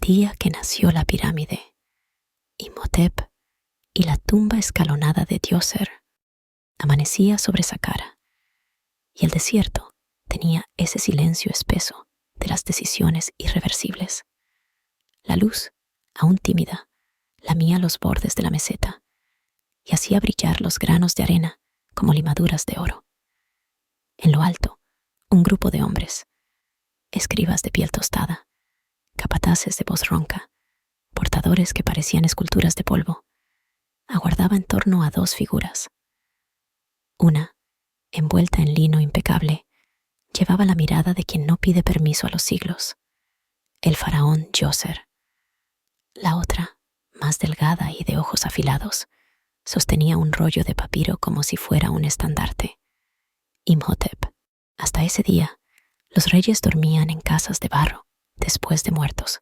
día que nació la pirámide, Imhotep y la tumba escalonada de Djoser, amanecía sobre Saqqara, y el desierto tenía ese silencio espeso de las decisiones irreversibles. La luz, aún tímida, lamía los bordes de la meseta y hacía brillar los granos de arena como limaduras de oro. En lo alto, un grupo de hombres, escribas de piel tostada, capataces de voz ronca, portadores que parecían esculturas de polvo, aguardaba en torno a dos figuras. Una, envuelta en lino impecable, llevaba la mirada de quien no pide permiso a los siglos, el faraón Djoser. La otra, más delgada y de ojos afilados, sostenía un rollo de papiro como si fuera un estandarte. Imhotep. Hasta ese día, los reyes dormían en casas de barro, después de muertos.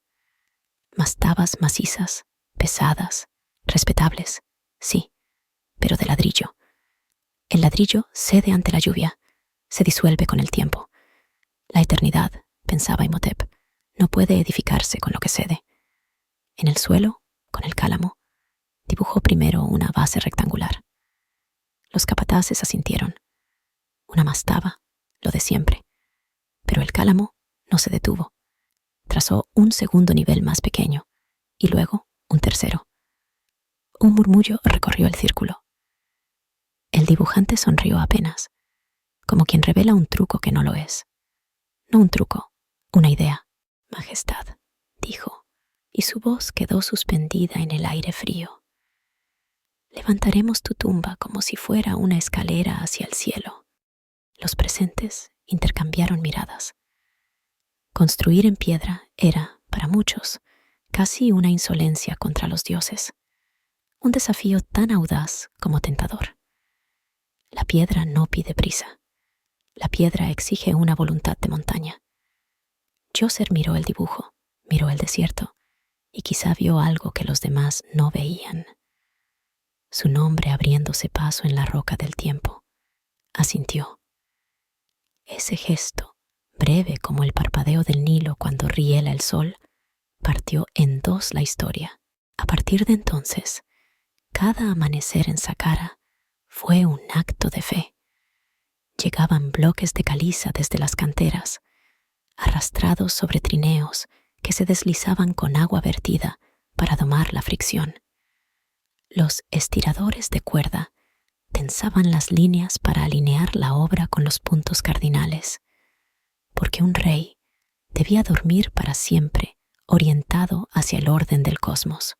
Mastabas macizas, pesadas, respetables, sí, pero de ladrillo. El ladrillo cede ante la lluvia, se disuelve con el tiempo. La eternidad, pensaba Imhotep, no puede edificarse con lo que cede. En el suelo, con el cálamo, dibujó primero una base rectangular. Los capataces asintieron. Una mastaba, lo de siempre. Pero el cálamo no se detuvo. Trazó un segundo nivel más pequeño y luego un tercero. Un murmullo recorrió el círculo. El dibujante sonrió apenas, como quien revela un truco que no lo es. No un truco, una idea. Majestad, dijo, y su voz quedó suspendida en el aire frío. Levantaremos tu tumba como si fuera una escalera hacia el cielo. Los presentes intercambiaron miradas. Construir en piedra era, para muchos, casi una insolencia contra los dioses, un desafío tan audaz como tentador. La piedra no pide prisa. La piedra exige una voluntad de montaña. Djoser miró el dibujo, miró el desierto, y quizá vio algo que los demás no veían. Su nombre abriéndose paso en la roca del tiempo. Asintió. Ese gesto, breve como el parpadeo del Nilo cuando riela el sol, partió en dos la historia. A partir de entonces, cada amanecer en Saqqara fue un acto de fe. Llegaban bloques de caliza desde las canteras, arrastrados sobre trineos que se deslizaban con agua vertida para domar la fricción. Los estiradores de cuerda tensaban las líneas para alinear la obra con los puntos cardinales, porque un rey debía dormir para siempre orientado hacia el orden del cosmos.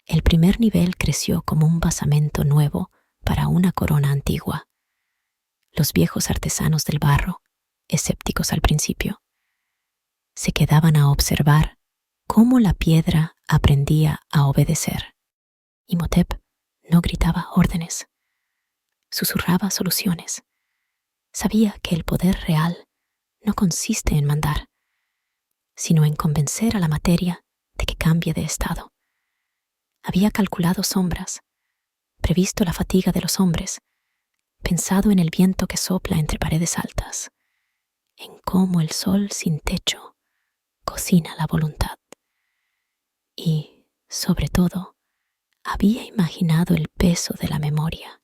El primer nivel creció como un basamento nuevo para una corona antigua. Los viejos artesanos del barro, escépticos al principio, se quedaban a observar cómo la piedra aprendía a obedecer. Imhotep no gritaba órdenes, susurraba soluciones. Sabía que el poder real no consiste en mandar, sino en convencer a la materia de que cambie de estado. Había calculado sombras, previsto la fatiga de los hombres, pensado en el viento que sopla entre paredes altas, en cómo el sol sin techo cocina la voluntad. Y, sobre todo, había imaginado el peso de la memoria.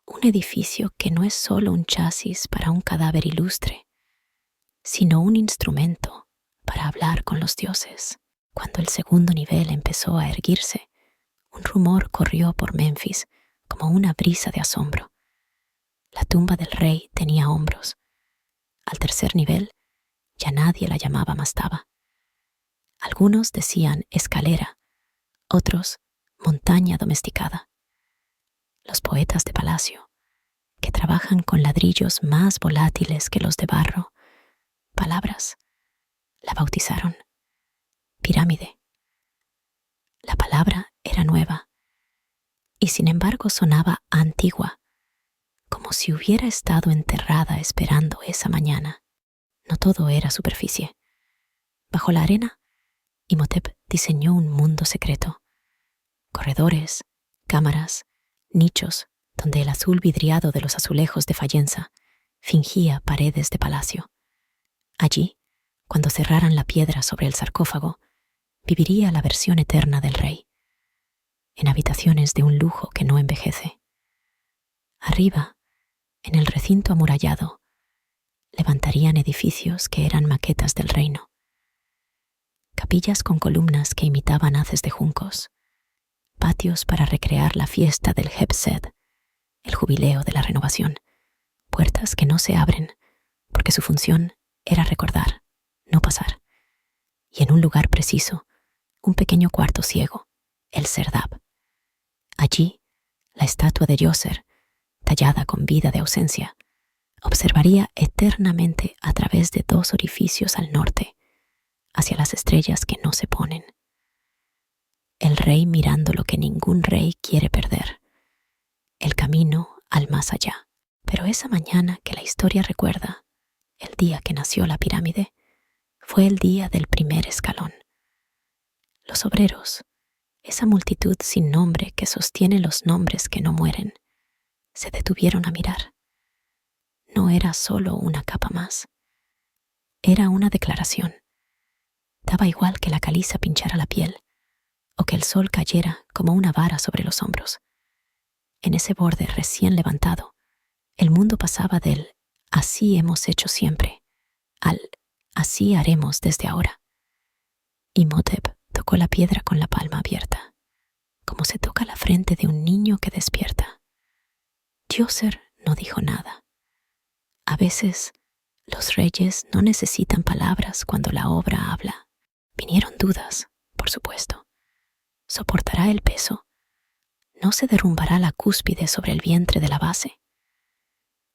Un edificio que no es solo un chasis para un cadáver ilustre, sino un instrumento para hablar con los dioses. Cuando el segundo nivel empezó a erguirse, un rumor corrió por Menfis como una brisa de asombro. La tumba del rey tenía hombros. Al tercer nivel, ya nadie la llamaba mastaba. Algunos decían escalera, otros montaña domesticada. Los poetas de palacio, que trabajan con ladrillos más volátiles que los de barro, palabras, la bautizaron pirámide. La palabra era nueva y sin embargo sonaba antigua, como si hubiera estado enterrada esperando esa mañana. No todo era superficie. Bajo la arena, Imhotep diseñó un mundo secreto. Corredores, cámaras, nichos donde el azul vidriado de los azulejos de fayenza fingía paredes de palacio. Allí, Cuando cerraran la piedra sobre el sarcófago, viviría la versión eterna del rey, en habitaciones de un lujo que no envejece. Arriba, en el recinto amurallado, levantarían edificios que eran maquetas del reino. Capillas con columnas que imitaban haces de juncos, patios para recrear la fiesta del Hebsed, el jubileo de la renovación, puertas que no se abren porque su función era recordar, no pasar. Y en un lugar preciso, un pequeño cuarto ciego, el Serdab. Allí, la estatua de Djoser, tallada con vida de ausencia, observaría eternamente a través de 2 orificios al norte, hacia las estrellas que no se ponen. El rey mirando lo que ningún rey quiere perder, el camino al más allá. Pero esa mañana que la historia recuerda, el día que nació la pirámide, fue el día del primer escalón. Los obreros, esa multitud sin nombre que sostiene los nombres que no mueren, se detuvieron a mirar. No era solo una capa más. Era una declaración. Daba igual que la caliza pinchara la piel o que el sol cayera como una vara sobre los hombros. En ese borde recién levantado, el mundo pasaba del «así hemos hecho siempre» al «así haremos desde ahora». Imhotep tocó la piedra con la palma abierta, como se toca la frente de un niño que despierta. Djoser no dijo nada. A veces, los reyes no necesitan palabras cuando la obra habla. Vinieron dudas, por supuesto. ¿Soportará el peso? ¿No se derrumbará la cúspide sobre el vientre de la base?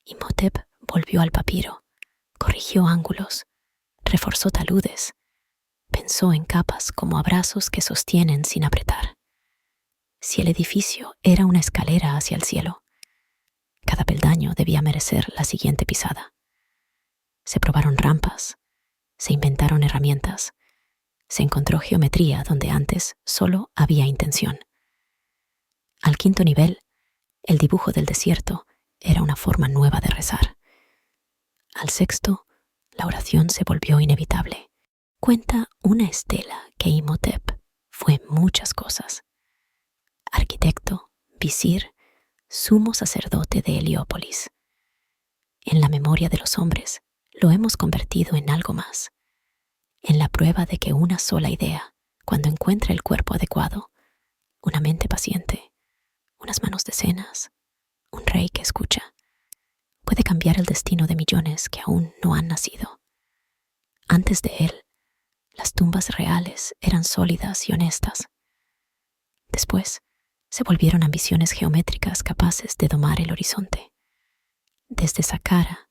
Imhotep volvió al papiro, corrigió ángulos, reforzó taludes, pensó en capas como abrazos que sostienen sin apretar. Si el edificio era una escalera hacia el cielo, cada peldaño debía merecer la siguiente pisada. Se probaron rampas, se inventaron herramientas, se encontró geometría donde antes solo había intención. Al 5.º nivel, el dibujo del desierto era una forma nueva de rezar. Al 6.º, la oración se volvió inevitable. Cuenta una estela que Imhotep fue muchas cosas. Arquitecto, visir, sumo sacerdote de Heliópolis. En la memoria de los hombres, lo hemos convertido en algo más. En la prueba de que una sola idea, cuando encuentra el cuerpo adecuado, una mente paciente, unas manos decenas, un rey que escucha, puede cambiar el destino de millones que aún no han nacido. Antes de él, las tumbas reales eran sólidas y honestas. Después, se volvieron ambiciones geométricas capaces de domar el horizonte. Desde Saqqara,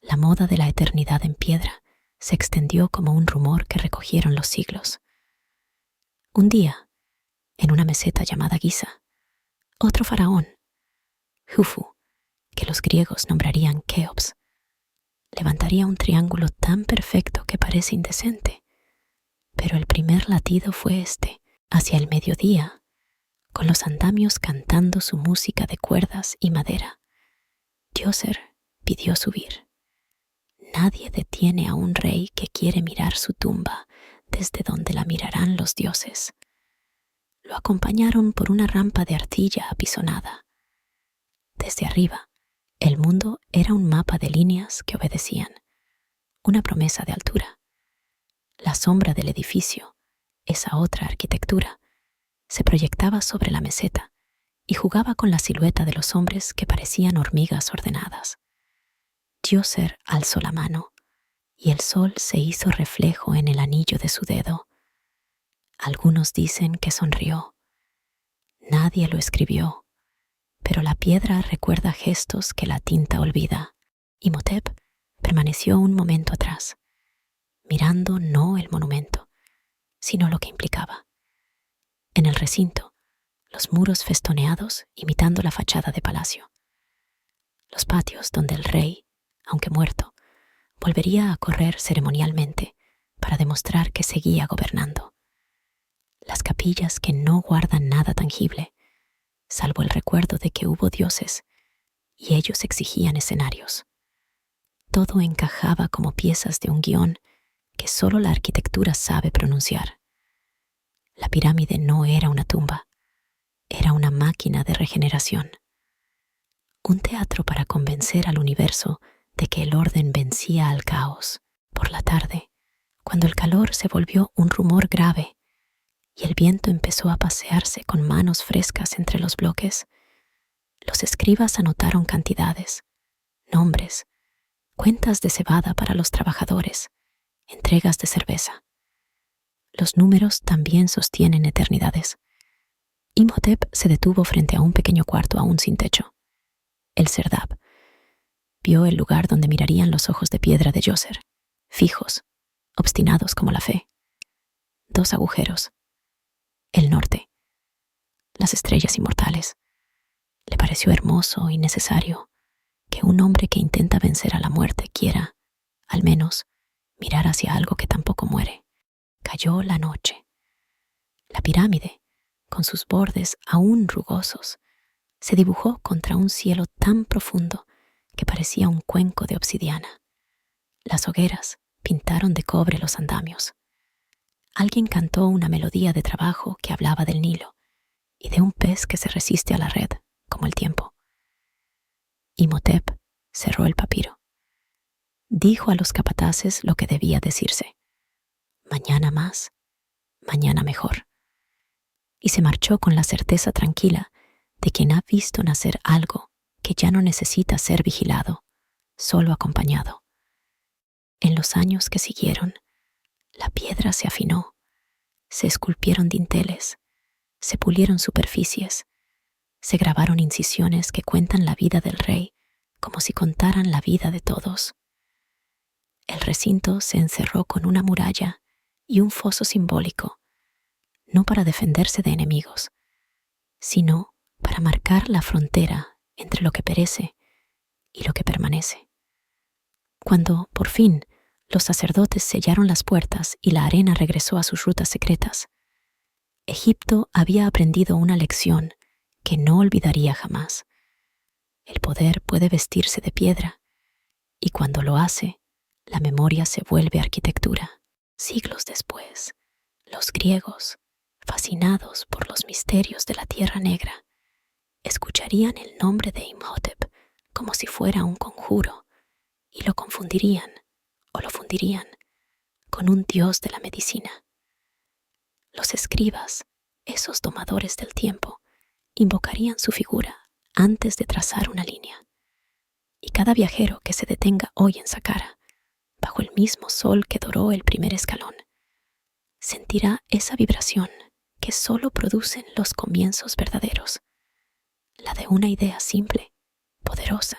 la moda de la eternidad en piedra se extendió como un rumor que recogieron los siglos. Un día, en una meseta llamada Giza, otro faraón, Jufu, que los griegos nombrarían Keops, levantaría un triángulo tan perfecto que parece indecente. Pero el primer latido fue hacia el mediodía, con los andamios cantando su música de cuerdas y madera. Djoser pidió subir. Nadie detiene a un rey que quiere mirar su tumba desde donde la mirarán los dioses. Lo acompañaron por una rampa de arcilla apisonada. Desde arriba, el mundo era un mapa de líneas que obedecían, una promesa de altura. La sombra del edificio, esa otra arquitectura, se proyectaba sobre la meseta y jugaba con la silueta de los hombres que parecían hormigas ordenadas. Djoser alzó la mano y el sol se hizo reflejo en el anillo de su dedo. Algunos dicen que sonrió. Nadie lo escribió, pero la piedra recuerda gestos que la tinta olvida. Imhotep permaneció un momento atrás, mirando no el monumento, sino lo que implicaba. En el recinto, los muros festoneados imitando la fachada de palacio. Los patios donde el rey, aunque muerto, volvería a correr ceremonialmente para demostrar que seguía gobernando. Las capillas que no guardan nada tangible, salvo el recuerdo de que hubo dioses y ellos exigían escenarios. Todo encajaba como piezas de un guión que solo la arquitectura sabe pronunciar. La pirámide no era una tumba, era una máquina de regeneración. Un teatro para convencer al universo de que el orden vencía al caos. Por la tarde, cuando el calor se volvió un rumor grave y el viento empezó a pasearse con manos frescas entre los bloques, los escribas anotaron cantidades, nombres, cuentas de cebada para los trabajadores, entregas de cerveza. Los números también sostienen eternidades. Imhotep se detuvo frente a un pequeño cuarto aún sin techo. El Serdab vio el lugar donde mirarían los ojos de piedra de Djoser, fijos, obstinados como la fe. 2 agujeros. El norte. Las estrellas inmortales. Le pareció hermoso y necesario que un hombre que intenta vencer a la muerte quiera, al menos, mirar hacia algo que tampoco muere. Cayó la noche. La pirámide, con sus bordes aún rugosos, se dibujó contra un cielo tan profundo que parecía un cuenco de obsidiana. Las hogueras pintaron de cobre los andamios. Alguien cantó una melodía de trabajo que hablaba del Nilo y de un pez que se resiste a la red, como el tiempo. Imhotep cerró el papiro. Dijo a los capataces lo que debía decirse. Mañana más, mañana mejor. Y se marchó con la certeza tranquila de quien ha visto nacer algo que ya no necesita ser vigilado, solo acompañado. En los años que siguieron, la piedra se afinó, se esculpieron dinteles, se pulieron superficies, se grabaron incisiones que cuentan la vida del rey como si contaran la vida de todos. El recinto se encerró con una muralla y un foso simbólico, no para defenderse de enemigos, sino para marcar la frontera entre lo que perece y lo que permanece. Cuando, por fin, los sacerdotes sellaron las puertas y la arena regresó a sus rutas secretas, Egipto había aprendido una lección que no olvidaría jamás. El poder puede vestirse de piedra, y cuando lo hace, la memoria se vuelve arquitectura. Siglos después, los griegos, fascinados por los misterios de la Tierra Negra, escucharían el nombre de Imhotep como si fuera un conjuro y lo confundirían o lo fundirían con un dios de la medicina. Los escribas, esos domadores del tiempo, invocarían su figura antes de trazar una línea. Y cada viajero que se detenga hoy en Saqqara, bajo el mismo sol que doró el primer escalón, sentirá esa vibración que solo producen los comienzos verdaderos, la de una idea simple, poderosa,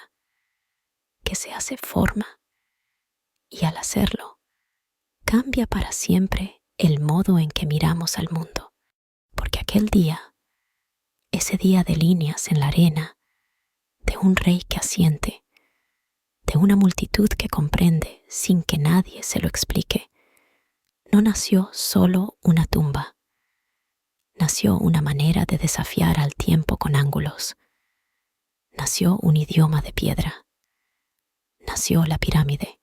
que se hace forma y al hacerlo, cambia para siempre el modo en que miramos al mundo, porque aquel día, ese día de líneas en la arena, de un rey que asiente, de una multitud que comprende sin que nadie se lo explique, no nació solo una tumba, nació una manera de desafiar al tiempo con ángulos, nació un idioma de piedra, nació la pirámide.